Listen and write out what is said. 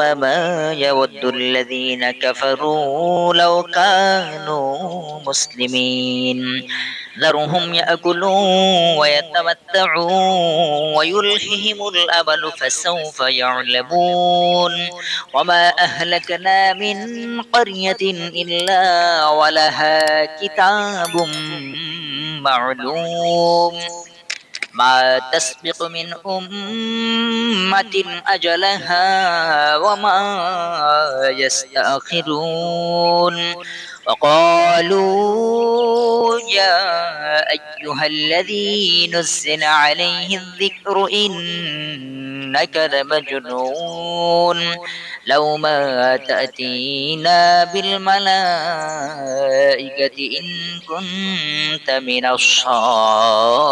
ربما يود الذين كفروا لو كانوا مسلمين ذرهم يأكلوا ويتمتعوا ويلههم الأمل فسوف يعلمون وما أهلكنا من قرية إلا ولها كتاب معلوم ما تسبق من أمة أجلها وما يستأخرون وقالوا يا أيها الذي نزل عليه الذكر إنك لمجنون لو ما تأتينا بالملائكة إن كنت من الصادقين